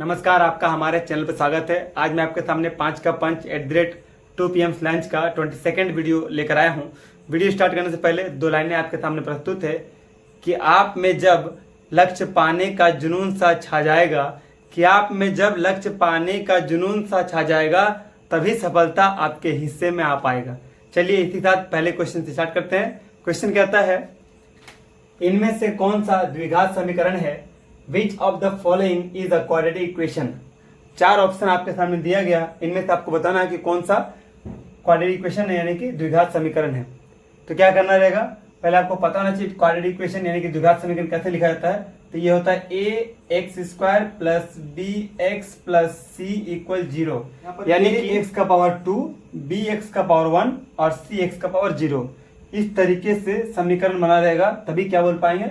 नमस्कार, आपका हमारे चैनल पर स्वागत है। आज मैं आपके सामने 5 का पंच @2 PM लंच का 22nd वीडियो लेकर आया हूं। वीडियो स्टार्ट करने से पहले 2 लाइनें आपके सामने प्रस्तुत है कि आप में जब लक्ष्य पाने का जुनून सा छा जाएगा, तभी सफलता आपके हिस्से में आ पाएगा। चलिए इसी साथ पहले क्वेश्चन से स्टार्ट करते हैं। क्वेश्चन कहता है, इनमें से कौन सा द्विघात समीकरण है? Which of the following is a quadratic equation? 4 option आपके सामने दिया गया, इनमें से आपको बताना है कि कौन सा क्वाड्रेटिक इक्वेशन है, यानी कि द्विघात समीकरण है। तो क्या करना रहेगा, पहले आपको पता होना चाहिए क्वाड्रेटिक इक्वेशन यानी कि द्विघात समीकरण कैसे लिखा जाता है। तो ये होता है ax² + bx + c = 0, यानी कि x का पावर 2, bx का पावर 1 और cx का पावर 0। इस तरीके से समीकरण बना रहेगा, तभी क्या बोल पाएंगे,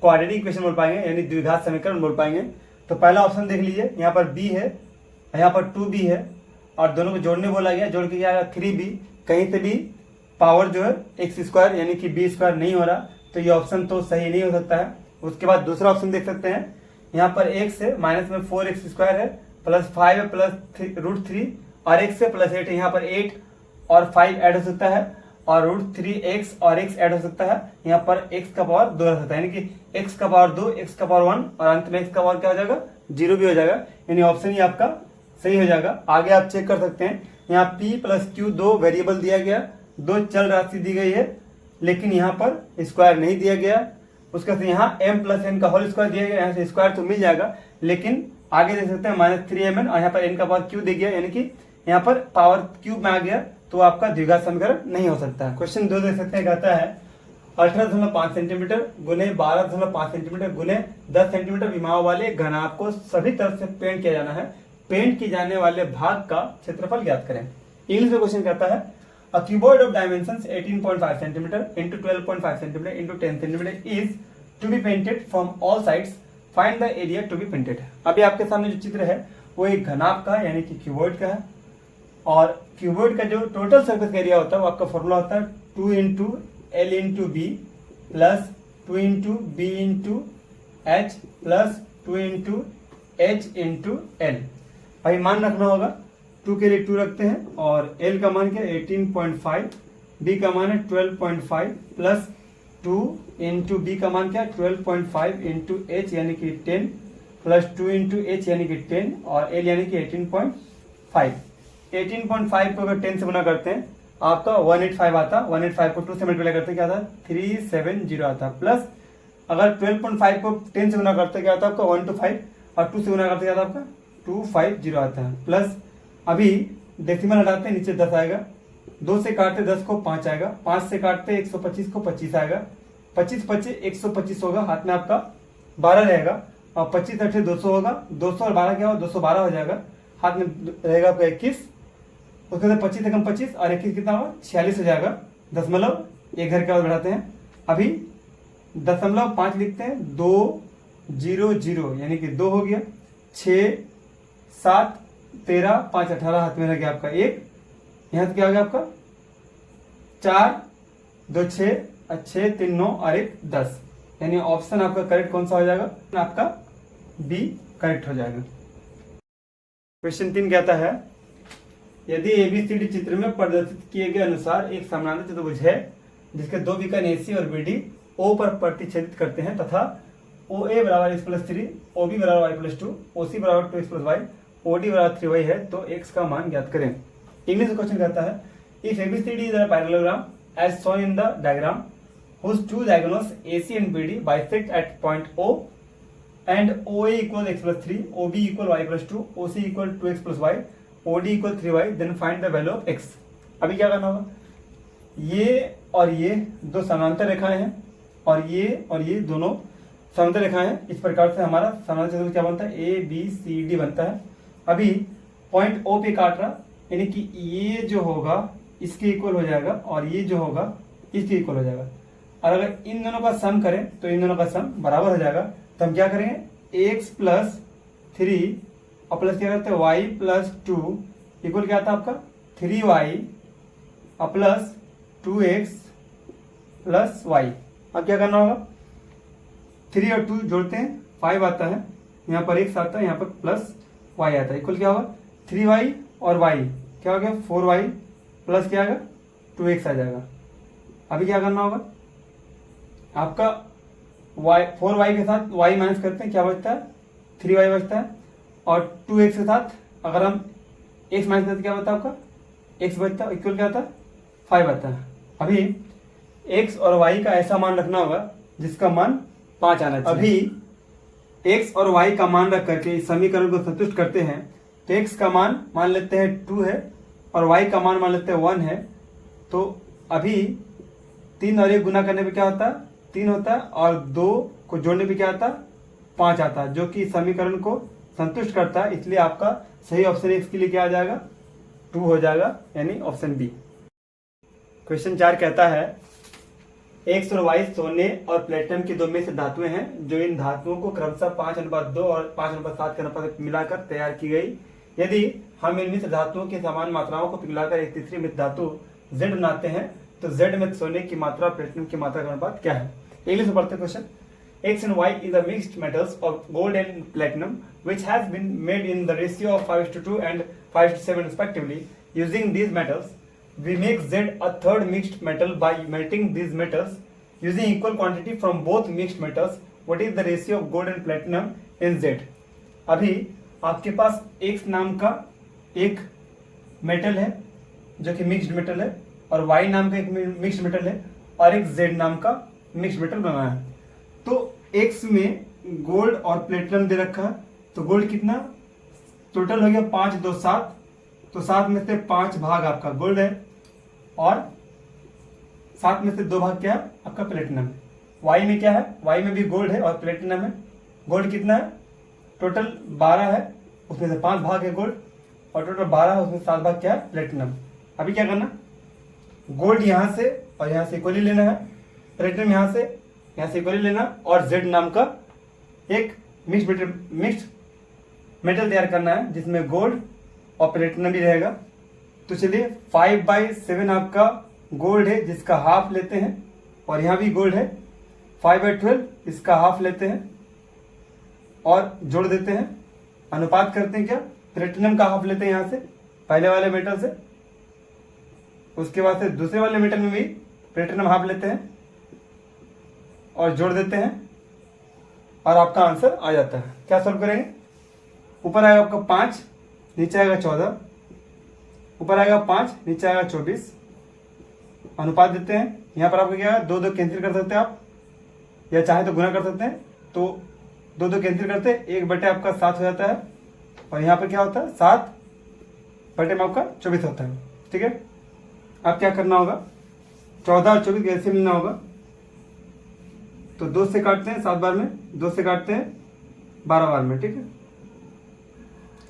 क्वाड्रेटिक इक्वेशन बोल पाएंगे, यानी द्विघात समीकरण बोल पाएंगे। तो पहला ऑप्शन देख लीजिए, यहाँ पर b है, यहाँ पर 2b है और दोनों को जोड़ने बोला गया, जोड़ के क्या आएगा 3b। कहीं से भी पावर जो है x² यानी कि b² नहीं हो रहा, तो ये ऑप्शन तो सही नहीं हो सकता है। उसके बाद दूसरा ऑप्शन देख सकते हैं, यहाँ पर x है, माइनस में 4x² है, +5 है, +√3 और x है +8 है। यहाँ पर 8 और 5 ऐड हो सकता है और √3x और x ऐड हो सकता है। यहाँ पर x का पावर 2 रह सकता है, यानी कि x का पावर 2, x का पावर 1 और अंत में x का पावर क्या हो जाएगा, 0 भी हो जाएगा, यानी ऑप्शन ही आपका सही हो जाएगा। आगे आप चेक कर सकते हैं, यहाँ p + q 2 वेरिएबल दिया गया, 2 चल राशि दी गई है, लेकिन यहाँ पर स्क्वायर नहीं दिया गया। उसके बाद यहाँ m + n का होल स्क्वायर दिया गया, यहाँ से स्क्वायर तो मिल जाएगा, लेकिन आगे देख सकते हैं -3mn और यहाँ पर n का पावर q दे गया, यानी कि यहाँ पर पावर क्यूब में आ गया, तो आपका द्विघात समीकरण नहीं हो सकता है। क्वेश्चन 2 देख सकते हैं, कहता है 18.5 सेंटीमीटर गुने 12.5 सेंटीमीटर गुने 10 सेंटीमीटर विमाओं वाले घनाभ को सभी तरफ से पेंट किया जाना है। पेंट किए जाने वाले भाग का क्षेत्रफल ज्ञात करें। इंग्लिश में क्वेश्चन कहता है, a cuboid of dimensions 18.5 centimetre × 12.5 centimetre × 10 centimetre is to be painted from all sides, find the area to be painted. अभी आपके सामने जो चित्र है वो एक घनाभ का यानी कि क्यूबॉइड का है, और क्यूबॉइड का जो टोटल सरफेस एरिया होता है वो आपका फॉर्मूला होता है 2 × L × B + 2 × B × H + 2 × H × L। भाई मान रखना होगा, 2 के लिए 2 रखते हैं और L का मान क्या है 18.5, B का मान है 12.5 + 2 × B का मान क्या है 12.5 × H यानी कि 10 + 2 × H यानी कि 10 और L यानी कि 18.5। 18.5 को अगर 10 से गुना करते हैं आपका 185 आता, 185 को 2 से मल्टीप्लाई करते क्या आता है 370 आता, प्लस अगर 12.5 को 10 से गुना करते क्या आता है आपका 125 और 2 से गुना करते क्या आता है आपका 250 आता है, प्लस अभी डेसिमल हटाते हैं नीचे 10 आएगा, 2 से काटते 10 को 5 आएगा, 5 से काटते 125 को 25 आएगा, 25 25 125 होगा, हाथ में आपका 12 रहेगा और 25 8 200 होगा, 200 और 12 क्या होगा 212 हो जाएगा, हाथ में रहेगा आपका 21, उसके बाद 25 से कम 25 और 21 कितना होगा 46 हो जाएगा। दशमलव एक घर के बाद बढ़ाते हैं, अभी 0.5 लिखते हैं, 2 0 0 यानी कि 2 हो गया, 6 7 13 5 18 हाथ में रह गया आपका 1, यहाँ से क्या हो गया आपका 4 2 6 6 3 9 और 1 10, यानी ऑप्शन आपका करेक्ट कौन सा हो जाएगा, आपका बी करेक्ट हो जाएगा। क्वेश्चन 3 कहता है, यदि ABCD चित्र में प्रदर्शित किए गए अनुसार एक समानांतर चतुर्भुज है जिसके 2 विकर्ण AC और BD O पर प्रतिच्छेदित करते हैं तथा OA = x + 3, OB = y + 2, OC = 2x + y, OD = 3y है, तो x का मान ज्ञात करें। इंग्लिश में क्वेश्चन कहता है, if ABCD is a parallelogram as shown in the diagram whose 2 diagonals AC and BD bisect at point O and OA = x + 3, OB = y + 2, OC = 2x + y, OD = 3y, then find the value of x। अभी क्या करना होगा, ये और ये दो समांतर रेखाएं हैं और ये दोनों समांतर रेखाएं हैं। इस प्रकार से हमारा समांतर चतुर्भुज क्या बनता है, ABCD बनता है। अभी पॉइंट O पे काट रहा, यानी कि ये जो होगा इसके इक्वल हो जाएगा और ये जो होगा इसके इक्वल हो जाएगा, और अगर इन दोनों का सम करें तो इन दोनों का सम बराबर हो जाएगा। तो हम क्या करेंगे, x + 3 और प्लस क्या करते हैं y + 2 इक्वल क्या आता है आपका 3y और प्लस 2x + y। अब क्या करना होगा, 3 और 2 जोड़ते हैं 5 आता है, यहाँ पर x आता है, यहाँ पर प्लस वाई आता है, इक्वल क्या होगा 3y और y क्या हो गया 4y प्लस क्या आएगा 2x आ जाएगा। अभी क्या करना होगा, आपका y 4y के साथ y माइनस करते हैं, क्या बचता है 3y बचता है, और 2x के साथ अगर हम x माइनस करते क्या बचता है आपका x बचता है, इक्वल क्या आता है 5 आता है। अभी x और y का ऐसा मान रखना होगा जिसका मान 5 आना चाहिए। अभी x और y का मान रख करके इस समीकरण को संतुष्ट करते हैं, तो x का मान लेते हैं 2 है और y का मान लेते हैं 1 है। तो अभी 3 और 1 गुना करने पे क्या होता है 3 होता है, और 2 को जोड़ने पे क्या आता है 5 आता है, जो कि समीकरण को संतुष्ट करता है। इसलिए आपका सही ऑप्शन x के लिए क्या आ जाएगा 2 हो जाएगा, यानी ऑप्शन बी। क्वेश्चन 4 कहता है x और y सोने और प्लेटिनम की दो मिश्र धातुएं हैं, जो इन धातुओं को क्रमशः 5:2 और 5:7 के अनुपात मिलाकर तैयार की गई। यदि हम इन मिश्र धातुओं की समान मात्राओं को पिघलाकर एक तीसरी मिश्र धातु Z बनाते हैं, तो Z में सोने की मात्रा और प्लेटिनम की मात्रा का अनुपात क्या है। इंग्लिश में पढ़ते question. X and Y is a mixed metals of gold and platinum which has been made in the ratio of 5:2 and 5:7 respectively. Using these metals, we make Z a third mixed metal by melting these metals using equal quantity from both mixed metals. What is the ratio of gold and platinum in Z? अभी आपके पास X नाम का एक metal है जो कि mixed metal है, और Y नाम का एक मिक्स्ड मेटल है, और एक Z नाम का मिक्स्ड मेटल बना है। तो X में गोल्ड और प्लेटिनम दे रखा है, तो गोल्ड कितना टोटल हो गया 5 2 7, तो 7 में से 5 भाग आपका गोल्ड है और 7 में से 2 भाग क्या है आपका प्लेटिनम है। Y में क्या है, Y में भी गोल्ड है और प्लेटिनम है। गोल्ड कितना है टोटल 12 है, उसमें से 5 भाग है गोल्ड, और टोटल 12 है उसमें 7 भाग क्या है प्लेटिनम। अभी क्या करना, गोल्ड यहाँ से और यहाँ से इक्वली लेना है, प्लेटिनम यहाँ से इक्वली लेना, और Z नाम का एक मिक्स्ड मेटल तैयार करना है जिसमें गोल्ड और प्लेटिनम भी रहेगा। तो चलिए 5/7 आपका गोल्ड है जिसका हाफ लेते हैं, और यहाँ भी गोल्ड है 5/12 इसका हाफ लेते हैं और जोड़ देते हैं, अनुपात करते हैं क्या प्लेटिनम का हाफ लेते हैं यहाँ से पहले वाले मेटल से, उसके बाद से दूसरे वाले मेटल में भी प्लेटिनम हाफ लेते हैं और जोड़ देते हैं, और आपका आंसर आ जाता है। क्या सॉल्व करेंगे, ऊपर आएगा आपका 5, नीचे आएगा 14, ऊपर आएगा 5, नीचे आएगा 24, अनुपात देते हैं। यहाँ पर आपको क्या है 2 2 कैंसिल कर सकते हैं आप, या चाहे तो गुना कर सकते हैं, तो 2 2 कैंसिल करते हैं 1 आपका 7 हो जाता है, और यहाँ पर क्या होता है 7 में आपका 24 होता है। ठीक है, अब क्या करना होगा 14 और 24 कैसे मिलना होगा, तो 2 से काटते हैं 7 बार में, 2 से काटते हैं 12 बार में। ठीक है,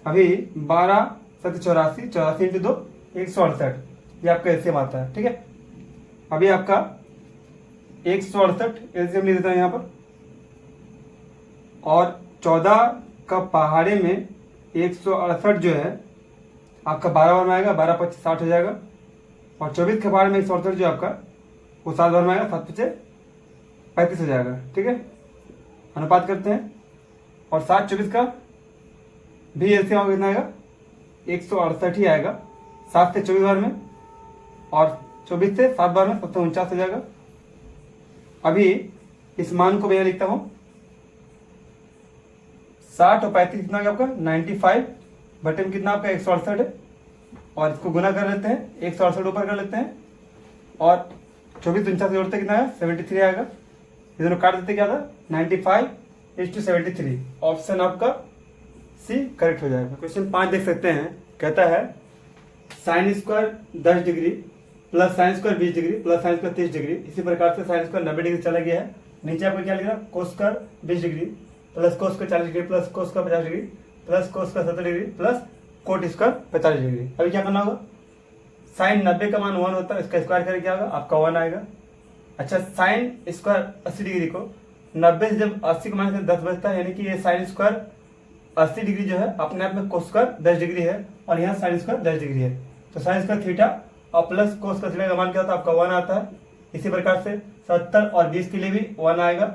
अभी 12 7 84, 84 इंटू 2 168, ये आपका एलसीएम आता है। ठीक है, अभी आपका 168 एलसीएम ले देता है यहाँ पर, और 14 का पहाड़े में 168 जो है आपका 12 बार में आएगा, 12 25 60 हो जाएगा, और 24 के पहाड़े में 168 जो आपका वो 7 बार में आएगा, 7 5 35 हो जाएगा। ठीक है, अनुपात करते हैं, और 7 24 का भी एलसीएम कितना आएगा 168 ही आएगा, 7 से 24 बार में, और 24 से 7 बार में 749 हो जाएगा। अभी इस मान को मैं लिखता हूँ 60 और 35 कितना आपका 95 बटे में कितना आपका 168 है, और इसको गुना कर लेते हैं 168 ऊपर कर लेते हैं, और 24 49 जोड़ते कितना है 73 आएगा, ये दोनों काट देते क्या था 95:73, ऑप्शन आपका सी करेक्ट हो जाएगा। क्वेश्चन 5 देख सकते हैं, कहता है sine square 10 degree plus sine square 20 degree plus sine square 30 degree, इसी प्रकार से साइन स्क्वायर 90 डिग्री चला गया है। नीचे आपको क्या लिखा cos square 20 degree plus cos square 40 degree plus cos square 50 degree plus cos square 70 degree plus coat square 45 degree. अभी क्या करना होगा, साइन 90 का मान 1 होता है, इसका स्क्वायर करें क्या होगा आपका 1 आएगा। अच्छा, साइन स्क्वायर 80 डिग्री को 90 से जब 80 को माइनस करें 10 बचता है, यानी कि ये साइन स्क्वायर 80 डिग्री जो है अपने आप में कोस स्क्वायर 10 डिग्री है, और यहाँ साइन स्क्वायर 10 डिग्री है, तो साइन स्क्वायर थीटा और प्लस कोस स्क्वायर थीटा का मान क्या होता है आपका 1 आता है। इसी प्रकार से 70 और 20 के लिए भी 1 आएगा,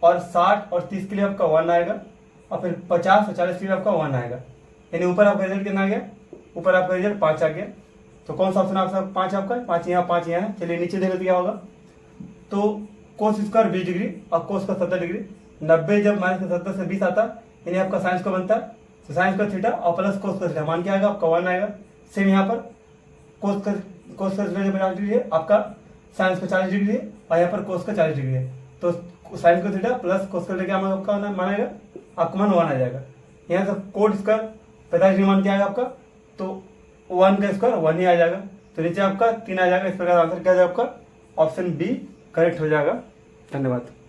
और 60 और 30 के लिए आपका 1 आएगा, और फिर 50 और 40 के लिए आपका 1 आएगा। यानी ऊपर आपका रिजल्ट कितना आ गया, ऊपर आपका रिजल्ट 5 आ गया। तो कौन सा ऑप्शन आपका 5 आपका, 5 यहाँ 5 यहाँ है। चलिए नीचे देखो तो क्या होगा, तो कोस स्क्वायर 20 डिग्री और कोस का 70 डिग्री, 90 जब -70 से 20 आता यानी आपका साइंस का बनता है, तो साइंस का थीटा और प्लस कोस का थीटा मान क्या आएगा आपका 1 आएगा। सेम यहाँ पर कोस का थीटा जब 50 डिग्री है, आपका साइंस का 40 डिग्री है और यहाँ पर कोस का 40 डिग्री है, तो साइंस का थीटा प्लस कोस का थीटा क्या आपका मानेगा, आपका मान 1 आ जाएगा। यहाँ से कोट स्क्वायर 45 डिग्री मान क्या आएगा आपका, तो 1 का स्क्वायर 1 ही आ जाएगा, तो नीचे आपका 3 आ जाएगा। इस प्रकार आंसर क्या आ जाएगा आपका ऑप्शन बी करेक्ट हो जाएगा। धन्यवाद।